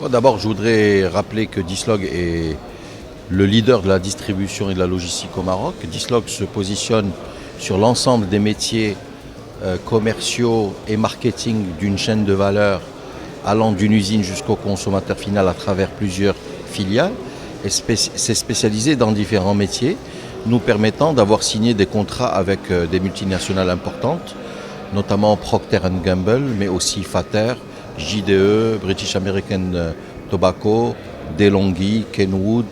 D'abord, je voudrais rappeler que Dislog est le leader de la distribution et de la logistique au Maroc. Dislog se positionne sur l'ensemble des métiers commerciaux et marketing d'une chaîne de valeur allant d'une usine jusqu'au consommateur final à travers plusieurs filiales. Et c'est spécialisé dans différents métiers, nous permettant d'avoir signé des contrats avec des multinationales importantes, notamment Procter & Gamble, mais aussi Fater, JDE, British American Tobacco, DeLonghi, Kenwood,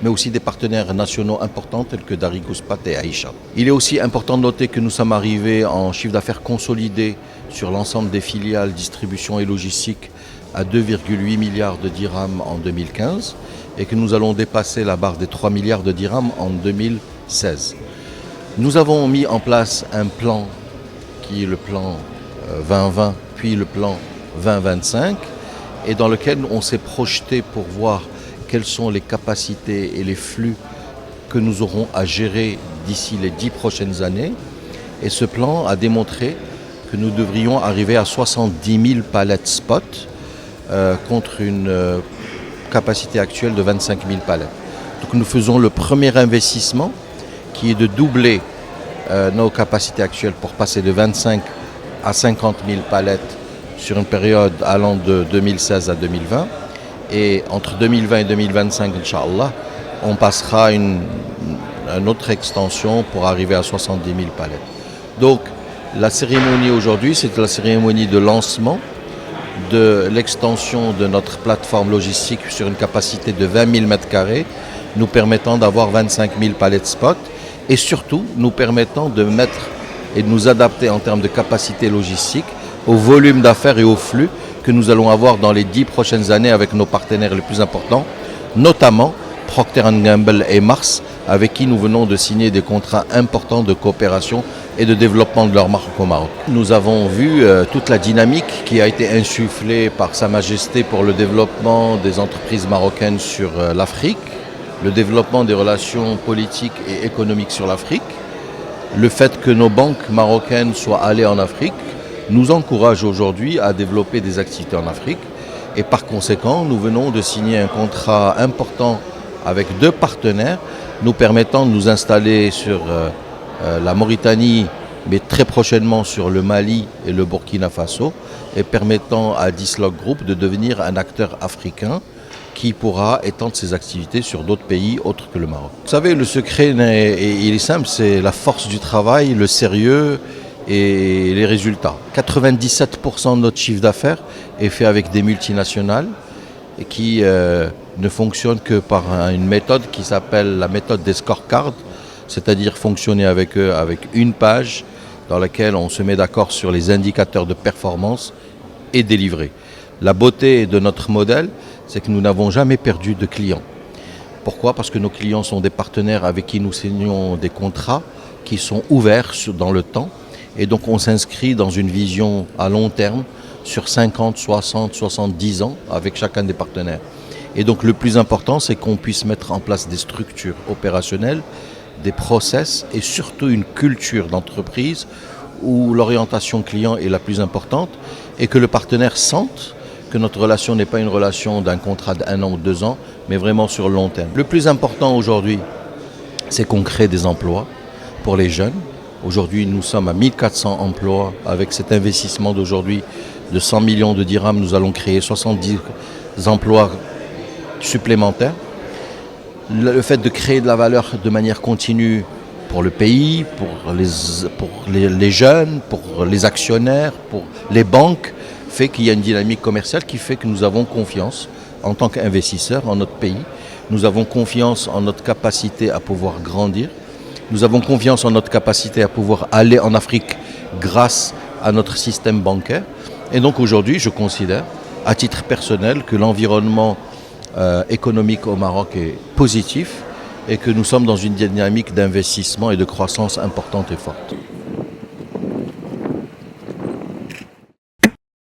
mais aussi des partenaires nationaux importants tels que Darigous-Pat et Aïcha. Il est aussi important de noter que nous sommes arrivés en chiffre d'affaires consolidé sur l'ensemble des filiales distribution et logistique à 2,8 milliards de dirhams en 2015 et que nous allons dépasser la barre des 3 milliards de dirhams en 2016. Nous avons mis en place un plan qui est le plan 2020 puis le plan 2025 et dans lequel on s'est projeté pour voir quelles sont les capacités et les flux que nous aurons à gérer d'ici les 10 prochaines années. Et ce plan a démontré que nous devrions arriver à 70 000 palettes spot contre une capacité actuelle de 25 000 palettes. Donc nous faisons le premier investissement qui est de doubler nos capacités actuelles pour passer de 25 à 50 000 palettes sur une période allant de 2016 à 2020. Et entre 2020 et 2025, Inch'Allah, on passera une autre extension pour arriver à 70 000 palettes. Donc la cérémonie aujourd'hui, c'est la cérémonie de lancement de l'extension de notre plateforme logistique sur une capacité de 20 000 m², nous permettant d'avoir 25 000 palettes spot et surtout nous permettant de mettre et de nous adapter en termes de capacité logistique au volume d'affaires et au flux que nous allons avoir dans les 10 prochaines années avec nos partenaires les plus importants, notamment Procter & Gamble et Mars, avec qui nous venons de signer des contrats importants de coopération et de développement de leur marque au Maroc. Nous avons vu toute la dynamique qui a été insufflée par Sa Majesté pour le développement des entreprises marocaines sur l'Afrique, le développement des relations politiques et économiques sur l'Afrique, le fait que nos banques marocaines soient allées en Afrique, nous encourage aujourd'hui à développer des activités en Afrique et par conséquent, nous venons de signer un contrat important avec 2 partenaires nous permettant de nous installer sur la Mauritanie, mais très prochainement sur le Mali et le Burkina Faso et permettant à Dislog Group de devenir un acteur africain qui pourra étendre ses activités sur d'autres pays autres que le Maroc. Vous savez, le secret, il est simple, c'est la force du travail, le sérieux et les résultats. 97% de notre chiffre d'affaires est fait avec des multinationales et qui ne fonctionnent que par une méthode qui s'appelle la méthode des scorecards, c'est-à-dire fonctionner avec eux avec une page dans laquelle on se met d'accord sur les indicateurs de performance et délivrer. La beauté de notre modèle, c'est que nous n'avons jamais perdu de clients. Pourquoi ? Parce que nos clients sont des partenaires avec qui nous signons des contrats qui sont ouverts dans le temps. Et donc on s'inscrit dans une vision à long terme sur 50, 60, 70 ans avec chacun des partenaires. Et donc le plus important, c'est qu'on puisse mettre en place des structures opérationnelles, des process et surtout une culture d'entreprise où l'orientation client est la plus importante et que le partenaire sente que notre relation n'est pas une relation d'un contrat d'1 an ou 2 ans, mais vraiment sur le long terme. Le plus important aujourd'hui, c'est qu'on crée des emplois pour les jeunes. Aujourd'hui, nous sommes à 1400 emplois. Avec cet investissement d'aujourd'hui de 100 millions de dirhams, nous allons créer 70 emplois supplémentaires. Le fait de créer de la valeur de manière continue pour le pays, pour les jeunes, pour les actionnaires, pour les banques, fait qu'il y a une dynamique commerciale qui fait que nous avons confiance en tant qu'investisseurs en notre pays. Nous avons confiance en notre capacité à pouvoir grandir. Nous avons confiance en notre capacité à pouvoir aller en Afrique grâce à notre système bancaire. Et donc aujourd'hui, je considère, à titre personnel, que l'environnement économique au Maroc est positif et que nous sommes dans une dynamique d'investissement et de croissance importante et forte.